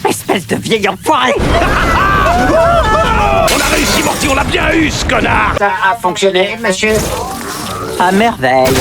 Espèce de vieil enfoiré! On a réussi, Morty, on l'a bien eu, ce connard! Ça a fonctionné, monsieur? À merveille.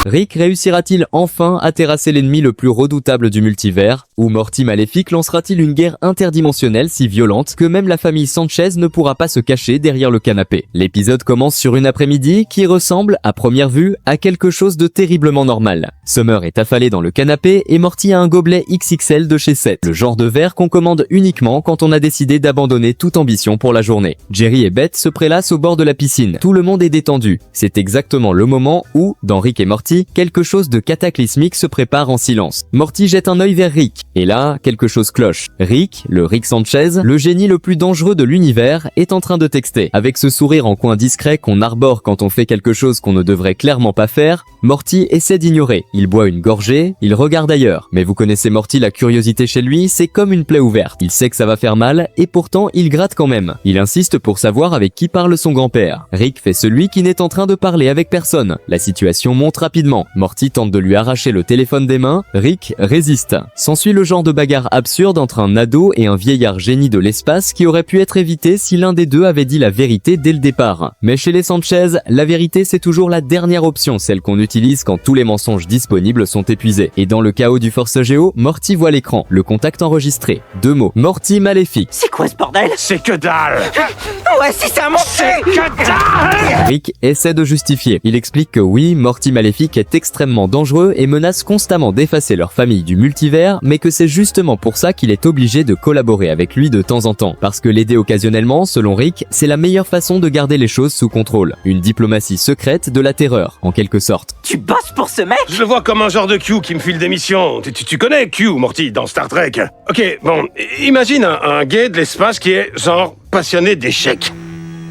Rick réussira-t-il enfin à terrasser l'ennemi le plus redoutable du multivers? Ou Morty Maléfique lancera-t-il une guerre interdimensionnelle si violente que même la famille Sanchez ne pourra pas se cacher derrière le canapé? L'épisode commence sur une après-midi qui ressemble, à première vue, à quelque chose de terriblement normal. Summer est affalée dans le canapé et Morty a un gobelet XXL de chez Seth, le genre de verre qu'on commande uniquement quand on a décidé d'abandonner toute ambition pour la journée. Jerry et Beth se prélassent au bord de la piscine. Tout le monde est détendu. C'est exactement le moment où, dans Rick et Morty, quelque chose de cataclysmique se prépare en silence. Morty jette un œil vers Rick. Et là, quelque chose cloche. Rick, le Rick Sanchez, le génie le plus dangereux de l'univers, est en train de texter. Avec ce sourire en coin discret qu'on arbore quand on fait quelque chose qu'on ne devrait clairement pas faire, Morty essaie d'ignorer. Il boit une gorgée, il regarde ailleurs. Mais vous connaissez Morty, la curiosité chez lui, c'est comme une plaie ouverte. Il sait que ça va faire mal, et pourtant il gratte quand même. Il insiste pour savoir avec qui parle son grand-père. Rick fait celui qui n'est en train de parler avec personne. La situation monte rapidement. Morty tente de lui arracher le téléphone des mains, Rick résiste. S'ensuit le genre de bagarre absurde entre un ado et un vieillard génie de l'espace qui aurait pu être évité si l'un des deux avait dit la vérité dès le départ. Mais chez les Sanchez, la vérité c'est toujours la dernière option, celle qu'on utilise quand tous les mensonges disponibles sont épuisés. Et dans le chaos du Force Géo, Morty voit l'écran, le contact enregistré. 2 mots, Morty Maléfique. C'est quoi ce bordel? C'est que dalle! Ouais, si c'est un monstre! C'est que dalle! Rick essaie de justifier. Il explique que oui, Morty Maléfique est extrêmement dangereux et menace constamment d'effacer leur famille du multivers, mais que c'est justement pour ça qu'il est obligé de collaborer avec lui de temps en temps. Parce que l'aider occasionnellement, selon Rick, c'est la meilleure façon de garder les choses sous contrôle. Une diplomatie secrète de la terreur, en quelque sorte. Tu bosses pour ce mec? Je le vois comme un genre de Q qui me file des missions. Tu connais Q, Morty, dans Star Trek? Ok, bon, imagine un gay de l'espace qui est, genre, passionné d'échecs.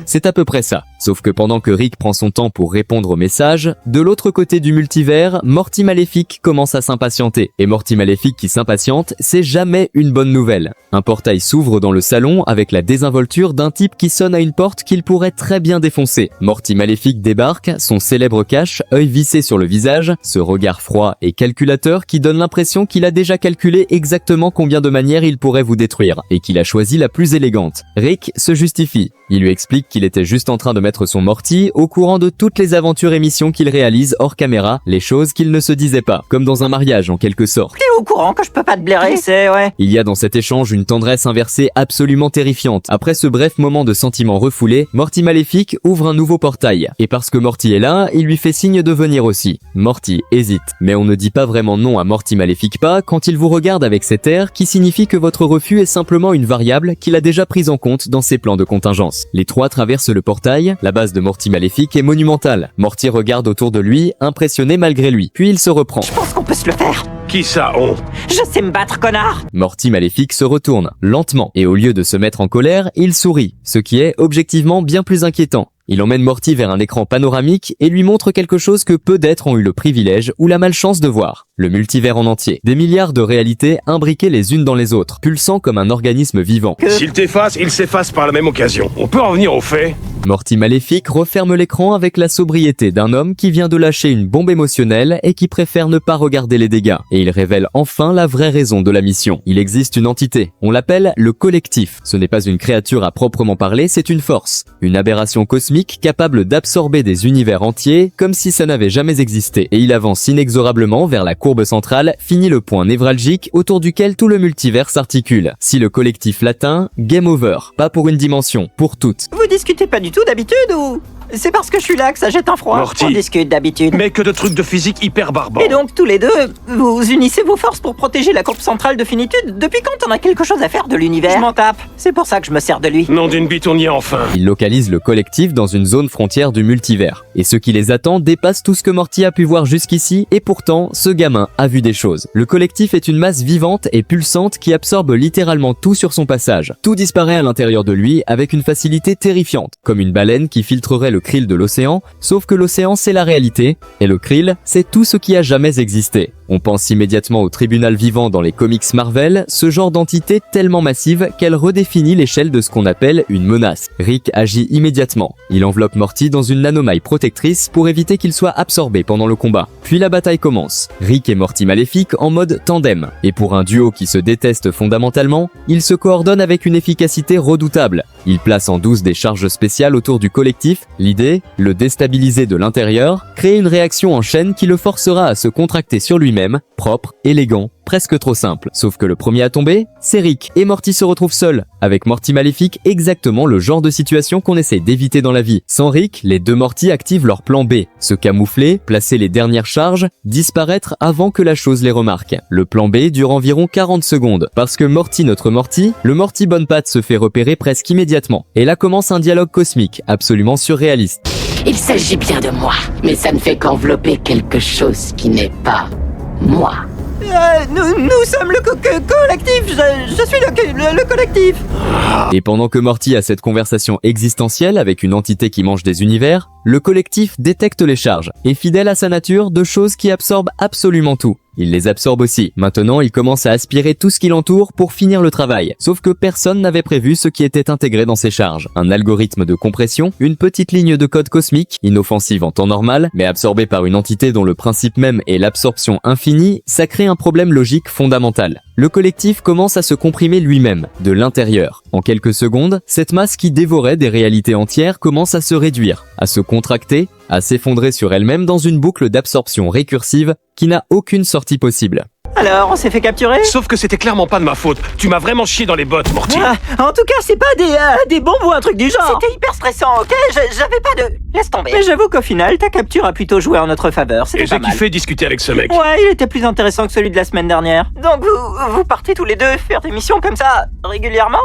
C'est à peu près ça. Sauf que pendant que Rick prend son temps pour répondre aux messages, de l'autre côté du multivers, Morty Maléfique commence à s'impatienter. Et Morty Maléfique qui s'impatiente, c'est jamais une bonne nouvelle. Un portail s'ouvre dans le salon avec la désinvolture d'un type qui sonne à une porte qu'il pourrait très bien défoncer. Morty Maléfique débarque, son célèbre cache, œil vissé sur le visage, ce regard froid et calculateur qui donne l'impression qu'il a déjà calculé exactement combien de manières il pourrait vous détruire, et qu'il a choisi la plus élégante. Rick se justifie. Il lui explique qu'il était juste en train de mettre son Morty au courant de toutes les aventures et missions qu'il réalise hors caméra, les choses qu'il ne se disait pas, comme dans un mariage en quelque sorte. T'es au courant que je peux pas te blairer, c'est ouais. Il y a dans cet échange une tendresse inversée absolument terrifiante. Après ce bref moment de sentiments refoulés, Morty Maléfique ouvre un nouveau portail. Et parce que Morty est là, il lui fait signe de venir aussi. Morty hésite, mais on ne dit pas vraiment non à Morty Maléfique pas quand il vous regarde avec cet air qui signifie que votre refus est simplement une variable qu'il a déjà prise en compte dans ses plans de contingence. Les trois traversent le portail, la base de Morty Maléfique est monumentale. Morty regarde autour de lui, impressionné malgré lui. Puis il se reprend. Je pense qu'on peut se le faire. Qui ça, on? Je sais me battre, connard. Morty Maléfique se retourne, lentement, et au lieu de se mettre en colère, il sourit, ce qui est objectivement bien plus inquiétant. Il emmène Morty vers un écran panoramique et lui montre quelque chose que peu d'êtres ont eu le privilège ou la malchance de voir. Le multivers en entier. Des milliards de réalités imbriquées les unes dans les autres, pulsant comme un organisme vivant. S'il t'efface, il s'efface par la même occasion. On peut en venir aux faits? Morty Maléfique referme l'écran avec la sobriété d'un homme qui vient de lâcher une bombe émotionnelle et qui préfère ne pas regarder les dégâts. Et il révèle enfin la vraie raison de la mission. Il existe une entité. On l'appelle le collectif. Ce n'est pas une créature à proprement parler, c'est une force. Une aberration cosmique capable d'absorber des univers entiers comme si ça n'avait jamais existé. Et il avance inexorablement vers la courbe centrale, finit le point névralgique autour duquel tout le multivers s'articule. Si le collectif l'atteint, game over. Pas pour une dimension, pour toutes. Vous discutez pas du tout d'habitude ou... C'est parce que je suis là que ça jette un froid. Morty. On discute d'habitude. Mais que de trucs de physique hyper barbants. Et donc, tous les deux, vous unissez vos forces pour protéger la courbe centrale de finitude. Depuis quand on a quelque chose à faire de l'univers? Je m'en tape. C'est pour ça que je me sers de lui. Nom d'une bite, on y est enfin. Il localise le collectif dans une zone frontière du multivers. Et ce qui les attend dépasse tout ce que Morty a pu voir jusqu'ici, et pourtant, ce gamin a vu des choses. Le collectif est une masse vivante et pulsante qui absorbe littéralement tout sur son passage. Tout disparaît à l'intérieur de lui avec une facilité terrifiante, comme une baleine qui filtrerait le krill de l'océan, sauf que l'océan c'est la réalité, et le krill c'est tout ce qui a jamais existé. On pense immédiatement au tribunal vivant dans les comics Marvel, ce genre d'entité tellement massive qu'elle redéfinit l'échelle de ce qu'on appelle une menace. Rick agit immédiatement. Il enveloppe Morty dans une nanomaille protectrice pour éviter qu'il soit absorbé pendant le combat. Puis la bataille commence. Rick et Morty Maléfique en mode tandem. Et pour un duo qui se déteste fondamentalement, ils se coordonnent avec une efficacité redoutable. Ils placent en douce des charges spéciales autour du collectif. L'idée, le déstabiliser de l'intérieur, créer une réaction en chaîne qui le forcera à se contracter sur lui-même, propre, élégant, presque trop simple. Sauf que le premier à tomber, c'est Rick, et Morty se retrouve seul, avec Morty Maléfique exactement le genre de situation qu'on essaie d'éviter dans la vie. Sans Rick, les deux Morty activent leur plan B, se camoufler, placer les dernières charges, disparaître avant que la chose les remarque. Le plan B dure environ 40 secondes, parce que Morty notre Morty, le Morty bonne patte se fait repérer presque immédiatement. Et là commence un dialogue cosmique, absolument surréaliste. Il s'agit bien de moi, mais ça ne fait qu'envelopper quelque chose qui n'est pas moi. Nous sommes le collectif, je suis le collectif. Et pendant que Morty a cette conversation existentielle avec une entité qui mange des univers, le collectif détecte les charges, et fidèle à sa nature, de choses qui absorbent absolument tout. Il les absorbe aussi. Maintenant, il commence à aspirer tout ce qui l'entoure pour finir le travail. Sauf que personne n'avait prévu ce qui était intégré dans ces charges. Un algorithme de compression, une petite ligne de code cosmique, inoffensive en temps normal, mais absorbée par une entité dont le principe même est l'absorption infinie, ça crée un problème logique fondamental. Le collectif commence à se comprimer lui-même, de l'intérieur. En quelques secondes, cette masse qui dévorait des réalités entières commence à se réduire, à se contracter, à s'effondrer sur elle-même dans une boucle d'absorption récursive qui n'a aucune sortie possible. Alors, on s'est fait capturer? Sauf que c'était clairement pas de ma faute. Tu m'as vraiment chié dans les bottes, Morty. En tout cas, c'est pas des bombes ou un truc du genre. C'était hyper stressant, ok? J'avais pas de... Laisse tomber. Mais j'avoue qu'au final, ta capture a plutôt joué en notre faveur. C'était Et pas j'ai mal. kiffé discuter avec ce mec. Ouais, il était plus intéressant que celui de la semaine dernière. Donc vous partez tous les deux faire des missions comme ça, régulièrement?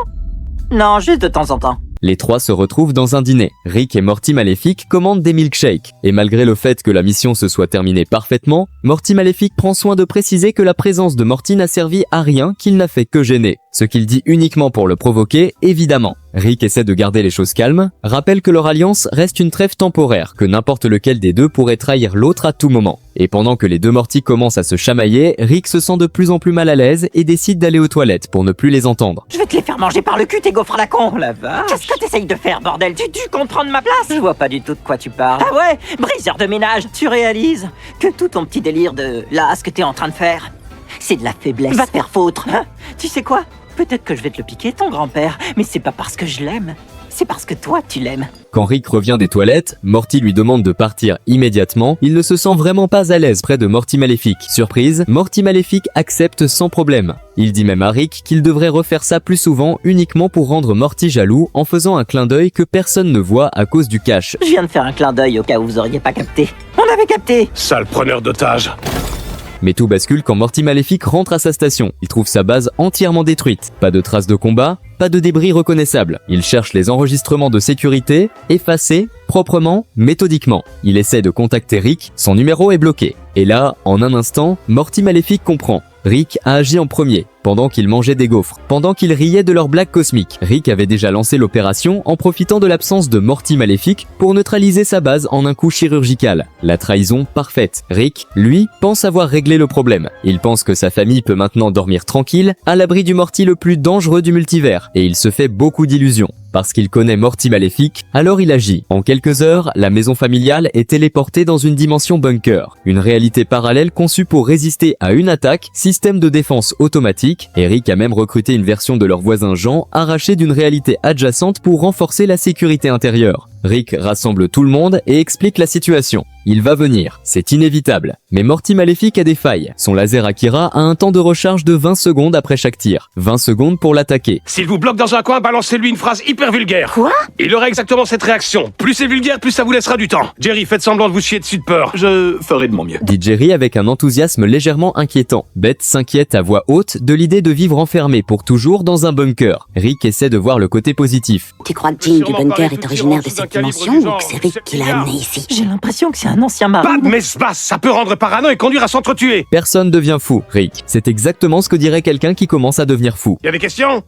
Non, juste de temps en temps. Les trois se retrouvent dans un dîner. Rick et Morty Maléfique commandent des milkshakes. Et malgré le fait que la mission se soit terminée parfaitement, Morty Maléfique prend soin de préciser que la présence de Morty n'a servi à rien, qu'il n'a fait que gêner. Ce qu'il dit uniquement pour le provoquer, évidemment. Rick essaie de garder les choses calmes, rappelle que leur alliance reste une trêve temporaire, que n'importe lequel des deux pourrait trahir l'autre à tout moment. Et pendant que les deux Morty commencent à se chamailler, Rick se sent de plus en plus mal à l'aise et décide d'aller aux toilettes pour ne plus les entendre. Je vais te les faire manger par le cul, tes gaufres à la con, la vache. Qu'est-ce que t'essayes de faire, bordel? Tu comptes prendre ma place? Je vois pas du tout de quoi tu parles. Ah ouais, briseur de ménage. Tu réalises que tout ton petit délire de là, ce que t'es en train de faire, c'est de la faiblesse. Va te faire foutre, hein? Tu sais quoi? Peut-être que je vais te le piquer, ton grand-père, mais c'est pas parce que je l'aime, c'est parce que toi, tu l'aimes. Quand Rick revient des toilettes, Morty lui demande de partir immédiatement. Il ne se sent vraiment pas à l'aise près de Morty Maléfique. Surprise, Morty Maléfique accepte sans problème. Il dit même à Rick qu'il devrait refaire ça plus souvent uniquement pour rendre Morty jaloux en faisant un clin d'œil que personne ne voit à cause du cache. Je viens de faire un clin d'œil au cas où vous auriez pas capté. On avait capté. Sale preneur d'otages. Mais tout bascule quand Morty Maléfique rentre à sa station. Il trouve sa base entièrement détruite. Pas de traces de combat, pas de débris reconnaissables. Il cherche les enregistrements de sécurité, effacés, proprement, méthodiquement. Il essaie de contacter Rick, son numéro est bloqué. Et là, en un instant, Morty Maléfique comprend. Rick a agi en premier, pendant qu'il mangeait des gaufres, pendant qu'il riait de leur blague cosmique. Rick avait déjà lancé l'opération en profitant de l'absence de Morty Maléfique pour neutraliser sa base en un coup chirurgical. La trahison parfaite. Rick, lui, pense avoir réglé le problème. Il pense que sa famille peut maintenant dormir tranquille, à l'abri du Morty le plus dangereux du multivers, et il se fait beaucoup d'illusions. Parce qu'il connaît Morty Maléfique, alors il agit. En quelques heures, la maison familiale est téléportée dans une dimension bunker, une réalité parallèle conçue pour résister à une attaque, système de défense automatique. Rick a même recruté une version de leur voisin Jean, arrachée d'une réalité adjacente pour renforcer la sécurité intérieure. Rick rassemble tout le monde et explique la situation. Il va venir, c'est inévitable. Mais Morty Maléfique a des failles. Son laser Akira a un temps de recharge de 20 secondes après chaque tir. 20 secondes pour l'attaquer. S'il vous bloque dans un coin, balancez-lui une phrase hyper vulgaire. Quoi? Il aura exactement cette réaction. Plus c'est vulgaire, plus ça vous laissera du temps. Jerry, faites semblant de vous chier dessus de peur. Je ferai de mon mieux. Dit Jerry avec un enthousiasme légèrement inquiétant. Beth s'inquiète à voix haute de l'idée de vivre enfermé pour toujours dans un bunker. Rick essaie de voir le côté positif. Tu crois que Jim du bunker est originaire de cette dimension ou que c'est Rick qui l'a amené ici? J'ai l'impression que c'est un ancien Pas marin. de messe-basse, ça peut rendre parano et conduire à s'entretuer. Personne devient fou, Rick. C'est exactement ce que dirait quelqu'un qui commence à devenir fou. Y a des questions?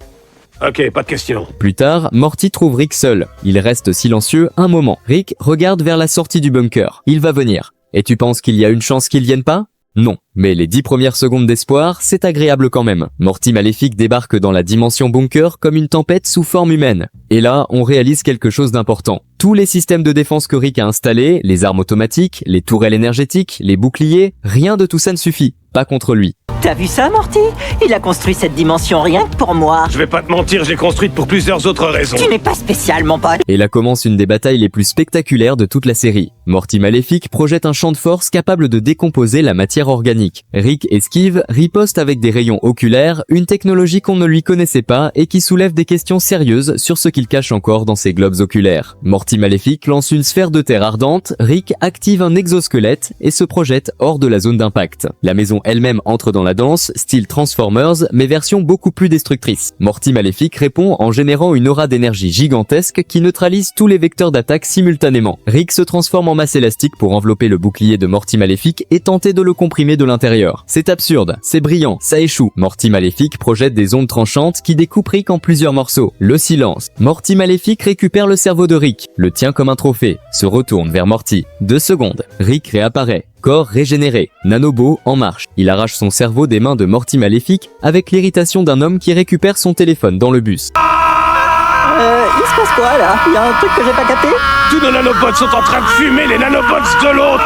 Ok, pas de question. Plus tard, Morty trouve Rick seul. Il reste silencieux un moment. Rick regarde vers la sortie du bunker. Il va venir. Et tu penses qu'il y a une chance qu'il vienne pas ? Non. Mais les 10 premières secondes d'espoir, c'est agréable quand même. Morty Maléfique débarque dans la dimension bunker comme une tempête sous forme humaine. Et là, on réalise quelque chose d'important. Tous les systèmes de défense que Rick a installés, les armes automatiques, les tourelles énergétiques, les boucliers, rien de tout ça ne suffit. Pas contre lui. T'as vu ça, Morty? Il a construit cette dimension rien que pour moi. Je vais pas te mentir, je l'ai construite pour plusieurs autres raisons. Tu n'es pas spécial, mon pote. Et là commence une des batailles les plus spectaculaires de toute la série. Morty Maléfique projette un champ de force capable de décomposer la matière organique. Rick esquive, riposte avec des rayons oculaires, une technologie qu'on ne lui connaissait pas et qui soulève des questions sérieuses sur ce qu'il cache encore dans ses globes oculaires. Morty Maléfique lance une sphère de terre ardente, Rick active un exosquelette et se projette hors de la zone d'impact. La maison elle-même entre dans la danse, style Transformers, mais version beaucoup plus destructrice. Morty Maléfique répond en générant une aura d'énergie gigantesque qui neutralise tous les vecteurs d'attaque simultanément. Rick se transforme en masse élastique pour envelopper le bouclier de Morty Maléfique et tenter de le comprimer de l'intérieur. C'est absurde, c'est brillant, ça échoue. Morty Maléfique projette des ondes tranchantes qui découpent Rick en plusieurs morceaux. Le silence. Morty Maléfique récupère le cerveau de Rick, le tient comme un trophée, se retourne vers Morty. 2 secondes. Rick réapparaît. Corps régénéré. Nanobo en marche. Il arrache son cerveau des mains de Morty Maléfique avec l'irritation d'un homme qui récupère son téléphone dans le bus. Il se passe quoi, là? Il y a un truc que j'ai pas capté? Tous nos nanobots sont en train de fumer les nanobots de l'autre.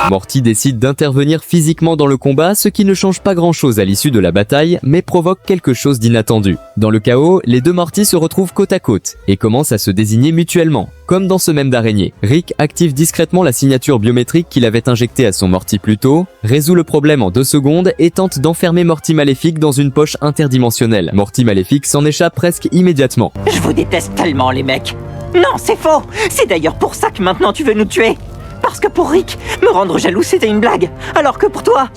Morty décide d'intervenir physiquement dans le combat, ce qui ne change pas grand-chose à l'issue de la bataille, mais provoque quelque chose d'inattendu. Dans le chaos, les deux Morty se retrouvent côte à côte et commencent à se désigner mutuellement, comme dans ce même d'araignée. Rick active discrètement la signature biométrique qu'il avait injectée à son Morty plus tôt, résout le problème en 2 secondes et tente d'enfermer Morty Maléfique dans une poche interdimensionnelle. Morty Maléfique s'en échappe presque immédiatement. Je vous déteste tellement, les mecs. Non, c'est faux. C'est d'ailleurs pour ça que maintenant tu veux nous tuer. Parce que pour Rick, me rendre jaloux c'était une blague, alors que pour toi,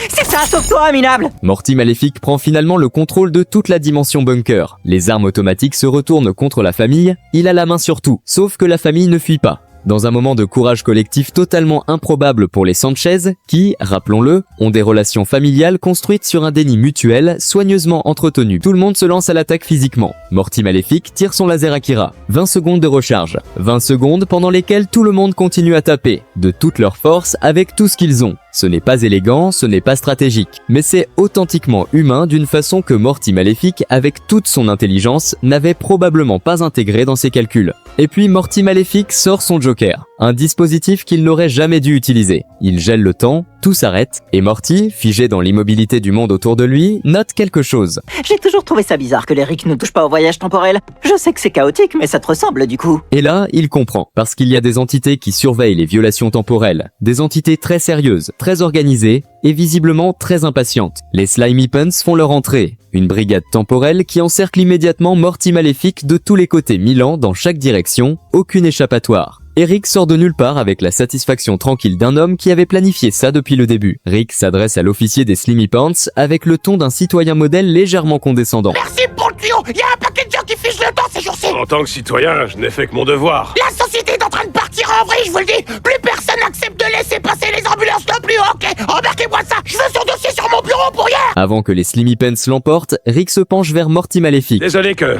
c'est ça, sauve-toi, minable. Morty Maléfique prend finalement le contrôle de toute la dimension bunker. Les armes automatiques se retournent contre la famille, il a la main sur tout, sauf que la famille ne fuit pas. Dans un moment de courage collectif totalement improbable pour les Sanchez, qui, rappelons-le, ont des relations familiales construites sur un déni mutuel, soigneusement entretenu. Tout le monde se lance à l'attaque physiquement. Morty Maléfique tire son laser Akira. 20 secondes de recharge. 20 secondes pendant lesquelles tout le monde continue à taper, de toute leur force, avec tout ce qu'ils ont. Ce n'est pas élégant, ce n'est pas stratégique, mais c'est authentiquement humain d'une façon que Morty Maléfique, avec toute son intelligence, n'avait probablement pas intégrée dans ses calculs. Et puis Morty Maléfique sort son Joker, un dispositif qu'il n'aurait jamais dû utiliser. Il gèle le temps, tout s'arrête, et Morty, figé dans l'immobilité du monde autour de lui, note quelque chose. J'ai toujours trouvé ça bizarre que les Rick ne touchent pas au voyage temporel. Je sais que c'est chaotique, mais ça te ressemble du coup. Et là, il comprend, parce qu'il y a des entités qui surveillent les violations temporelles, des entités très sérieuses, très organisées, et visiblement très impatientes. Les Slimy Pants font leur entrée, une brigade temporelle qui encercle immédiatement Morty Maléfique de tous les côtés milant dans chaque direction, aucune échappatoire. Rick sort de nulle part avec la satisfaction tranquille d'un homme qui avait planifié ça depuis le début. Rick s'adresse à l'officier des Slimy Pants avec le ton d'un citoyen modèle légèrement condescendant. Merci pour le tuyau. Il y a un paquet de gens qui fichent le temps ces jours-ci. En tant que citoyen, je n'ai fait que mon devoir. La société est en train de partir en vrille, je vous le dis. Plus personne n'accepte de laisser passer les ambulances non plus, ok? Embarquez-moi ça. Je veux son dossier sur mon bureau pour hier. Avant que les Slimy Pants l'emportent, Rick se penche vers Morty Maléfique. Désolé que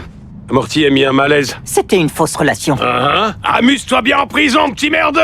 Morty ait mis un malaise. C'était une fausse relation. Amuse-toi bien en prison, petit merdeux.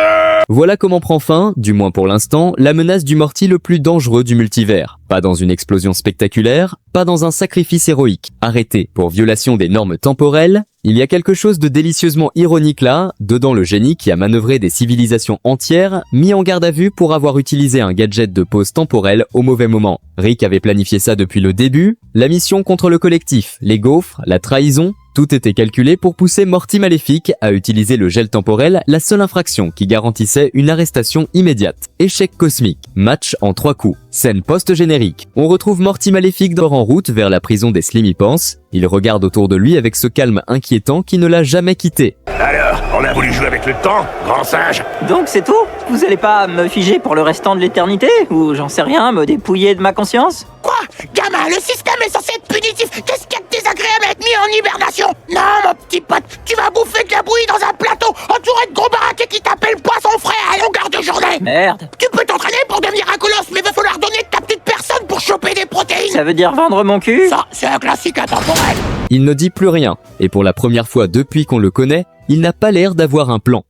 Voilà comment prend fin, du moins pour l'instant, la menace du Morty le plus dangereux du multivers. Pas dans une explosion spectaculaire, pas dans un sacrifice héroïque. Arrêté pour violation des normes temporelles, il y a quelque chose de délicieusement ironique là, dedans le génie qui a manœuvré des civilisations entières, mis en garde à vue pour avoir utilisé un gadget de pause temporelle au mauvais moment. Rick avait planifié ça depuis le début, la mission contre le collectif, les gaufres, la trahison, tout était calculé pour pousser Morty Maléfique à utiliser le gel temporel, la seule infraction qui garantissait une arrestation immédiate. Échec cosmique. Match en 3 coups. Scène post-générique. On retrouve Morty Maléfique en route vers la prison des Slimy Pants. Il regarde autour de lui avec ce calme inquiétant qui ne l'a jamais quitté. Alors, on a voulu jouer avec le temps, grand singe. Donc c'est tout? Vous allez pas me figer pour le restant de l'éternité? Ou j'en sais rien, me dépouiller de ma conscience? Quoi? Gamin, le système est censé être punitif. Qu'est-ce qu'il y a de désagréable à être mis en hibernation? Non, mon petit pote, tu vas bouffer de la bouillie dans un plateau entouré de gros baraquets qui t'appellent poisson frais à longueur de journée. Merde. Tu peux t'entraîner pour devenir un colosse, mais va falloir donner de ta petite personne pour choper des protéines. Ça veut dire vendre mon cul? Ça, c'est un classique intemporel. Il ne dit plus rien, et pour la première fois depuis qu'on le connaît, il n'a pas l'air d'avoir un plan.